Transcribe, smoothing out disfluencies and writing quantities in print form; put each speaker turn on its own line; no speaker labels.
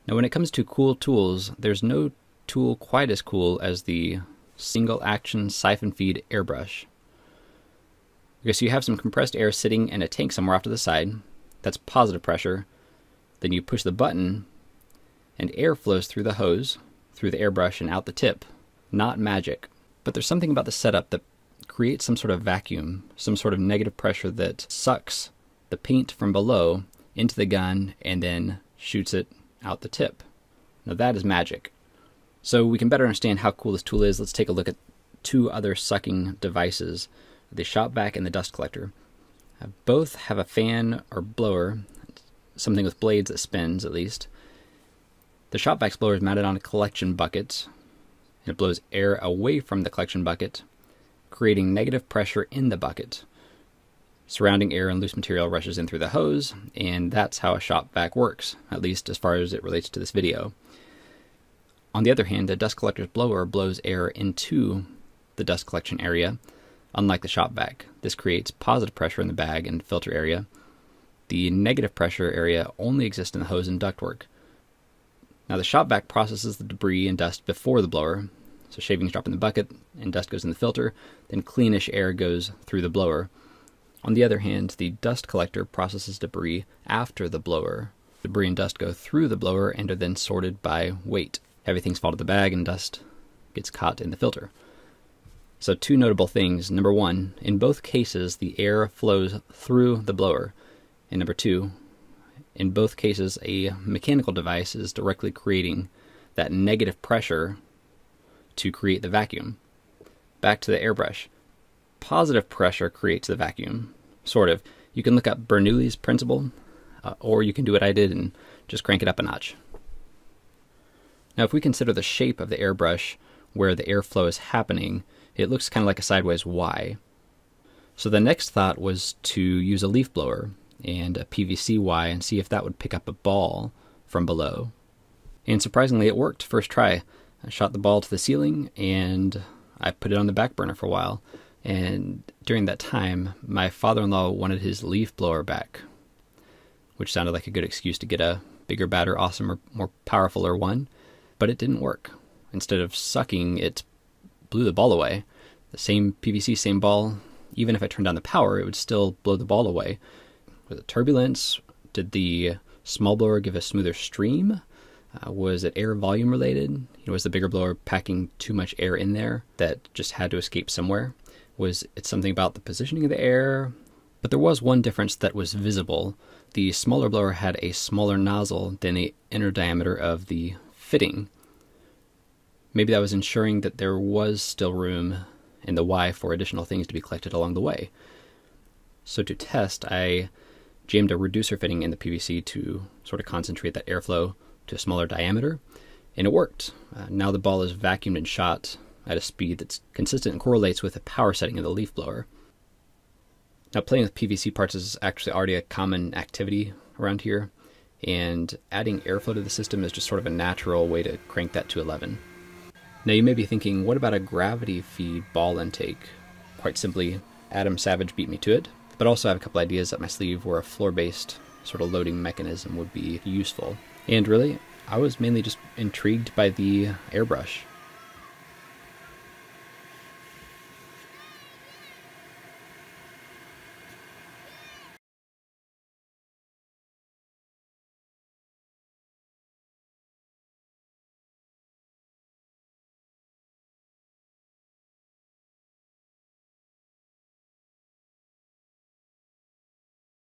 Now when it comes to cool tools, there's no tool quite as cool as the single action siphon feed airbrush. Okay, so you have some compressed air sitting in a tank somewhere off to the side. That's positive pressure. Then you push the button and air flows through the hose, through the airbrush and out the tip. Not magic. But there's something about the setup that creates some sort of vacuum, some sort of negative pressure that sucks the paint from below into the gun and then shoots it out the tip. Now that is magic. So we can better understand how cool this tool is. Let's take a look at two other sucking devices, the shop vac and the dust collector. Both have a fan or blower, something with blades that spins at least. The shop vac's blower is mounted on a collection bucket, and it blows air away from the collection bucket, creating negative pressure in the bucket. Surrounding air and loose material rushes in through the hose, and that's how a shop vac works, at least as far as it relates to this video. On the other hand, the dust collector's blower blows air into the dust collection area, unlike the shop vac. This creates positive pressure in the bag and filter area. The negative pressure area only exists in the hose and ductwork. Now the shop vac processes the debris and dust before the blower, so shavings drop in the bucket and dust goes in the filter, then cleanish air goes through the blower. On the other hand, the dust collector processes debris after the blower. Debris and dust go through the blower and are then sorted by weight. Heavy things fall to the bag and dust gets caught in the filter. So two notable things. Number one, in both cases the air flows through the blower. And number two, in both cases a mechanical device is directly creating that negative pressure to create the vacuum. Back to the airbrush. Positive pressure creates the vacuum, sort of. You can look up Bernoulli's principle, or you can do what I did and just crank it up a notch. Now if we consider the shape of the airbrush where the airflow is happening, it looks kind of like a sideways Y. So the next thought was to use a leaf blower and a PVC Y and see if that would pick up a ball from below. And surprisingly it worked first try. I shot the ball to the ceiling and I put it on the back burner for a while. And during that time, my father-in-law wanted his leaf blower back, which sounded like a good excuse to get a bigger, badder, awesomer, more powerfuler one, but it didn't work. Instead of sucking, it blew the ball away. The same PVC, same ball, even if I turned down the power, it would still blow the ball away. Was it turbulence? Did the small blower give a smoother stream? Was it air volume related? Was the bigger blower packing too much air in there that just had to escape somewhere? Was it something about the positioning of the air? But there was one difference that was visible. The smaller blower had a smaller nozzle than the inner diameter of the fitting. Maybe that was ensuring that there was still room in the Y for additional things to be collected along the way. So to test, I jammed a reducer fitting in the PVC to sort of concentrate that airflow to a smaller diameter, and it worked. Now the ball is vacuumed and shot at a speed that's consistent and correlates with the power setting of the leaf blower. Now playing with PVC parts is actually already a common activity around here, and adding airflow to the system is just sort of a natural way to crank that to 11. Now you may be thinking, what about a gravity feed ball intake? Quite simply, Adam Savage beat me to it, but also I have a couple ideas up my sleeve where a floor-based sort of loading mechanism would be useful. And really, I was mainly just intrigued by the airbrush.